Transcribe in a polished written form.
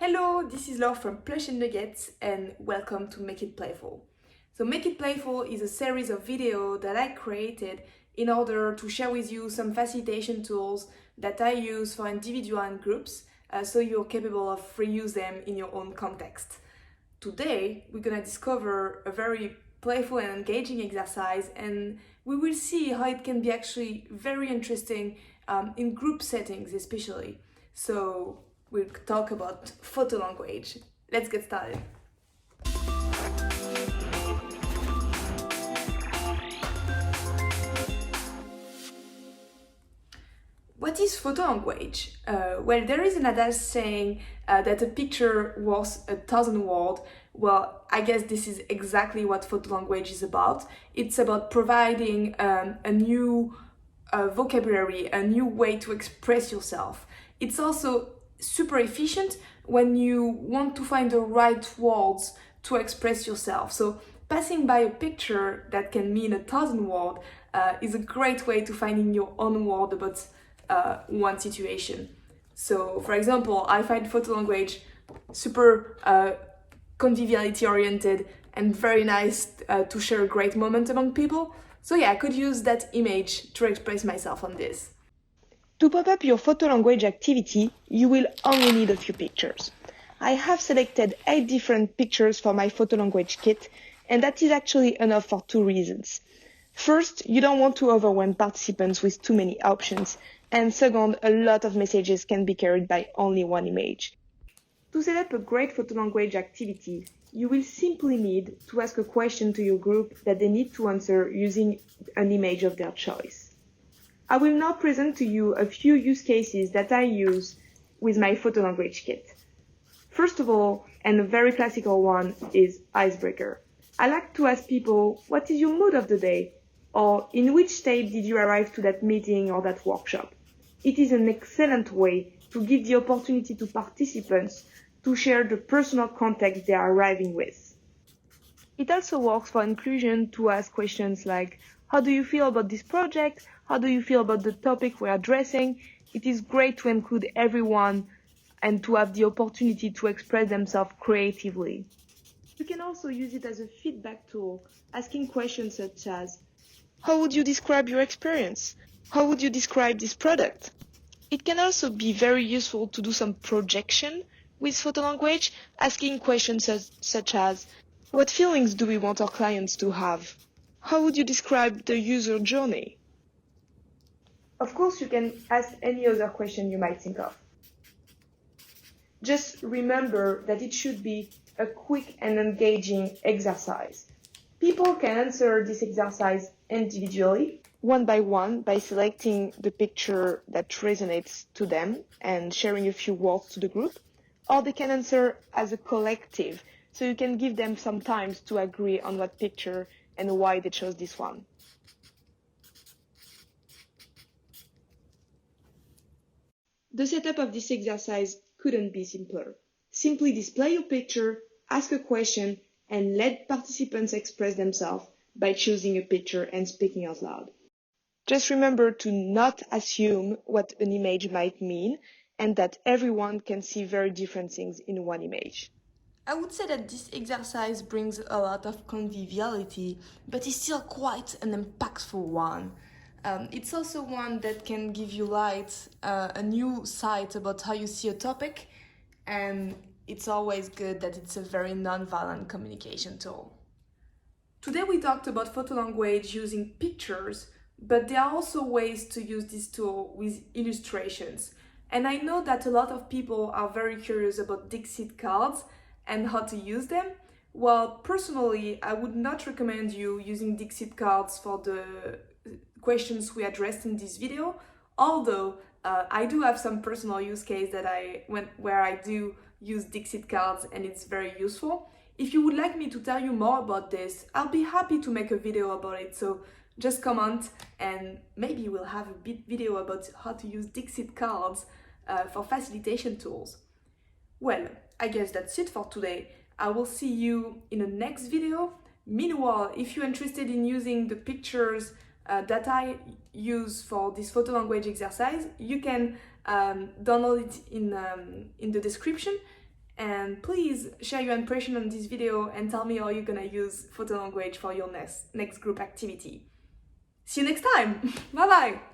Hello, this is Laure from Plush Nuggets and welcome to Make It Playful. So Make It Playful is a series of videos that I created in order to share with you some facilitation tools that I use for individual and groups so you're capable of reuse them in your own context. Today, we're gonna discover a very playful and engaging exercise and we will see how it can be actually very interesting in group settings especially. So we'll talk about photo language. Let's get started. What is photo language? Well, there is an adage saying that a picture worth 1,000 words. Well, I guess this is exactly what photo language is about. It's about providing a new vocabulary, a new way to express yourself. It's also super efficient when you want to find the right words to express yourself. So passing by a picture that can mean 1,000 words is a great way to find in your own word about one situation. So for example, I find photo language super conviviality oriented and very nice to share a great moment among people. So yeah, I could use that image to express myself on this. To pop up your photo language activity, you will only need a few pictures. I have selected 8 different pictures for my photo language kit, and that is actually enough for 2 reasons. First, you don't want to overwhelm participants with too many options, and second, a lot of messages can be carried by only one image. To set up a great photo language activity, you will simply need to ask a question to your group that they need to answer using an image of their choice. I will now present to you a few use cases that I use with my photo language kit. First of all, and a very classical one, is icebreaker. I like to ask people, what is your mood of the day? Or in which state did you arrive to that meeting or that workshop? It is an excellent way to give the opportunity to participants to share the personal context they are arriving with. It also works for inclusion to ask questions like, how do you feel about this project? How do you feel about the topic we're addressing? It is great to include everyone and to have the opportunity to express themselves creatively. You can also use it as a feedback tool, asking questions such as, how would you describe your experience? How would you describe this product? It can also be very useful to do some projection with photo language, asking questions such as, what feelings do we want our clients to have? How would you describe the user journey? Of course, you can ask any other question you might think of. Just remember that it should be a quick and engaging exercise. People can answer this exercise individually, one by one, by selecting the picture that resonates to them and sharing a few words to the group, or they can answer as a collective, so you can give them some time to agree on what picture and why they chose this one. The setup of this exercise couldn't be simpler. Simply display your picture, ask a question, and let participants express themselves by choosing a picture and speaking out loud. Just remember to not assume what an image might mean and that everyone can see very different things in one image. I would say that this exercise brings a lot of conviviality, but it's still quite an impactful one. It's also one that can give you light, a new sight about how you see a topic, and it's always good that it's a very non-violent communication tool. Today we talked about photo language using pictures, but there are also ways to use this tool with illustrations. And I know that a lot of people are very curious about Dixit cards and how to use them. Well, personally, I would not recommend you using Dixit cards for the questions we addressed in this video, although I do have some personal use case that where I do use Dixit cards and it's very useful. If you would like me to tell you more about this, I'll be happy to make a video about it, so just comment and maybe we'll have a bit video about how to use Dixit cards for facilitation tools. Well, I guess that's it for today. I will see you in the next video. Meanwhile, if you're interested in using the pictures that I use for this photo language exercise, you can download it in the description And please share your impression on this video and tell me how you're gonna use photo language for your next group activity. See you next time! Bye bye!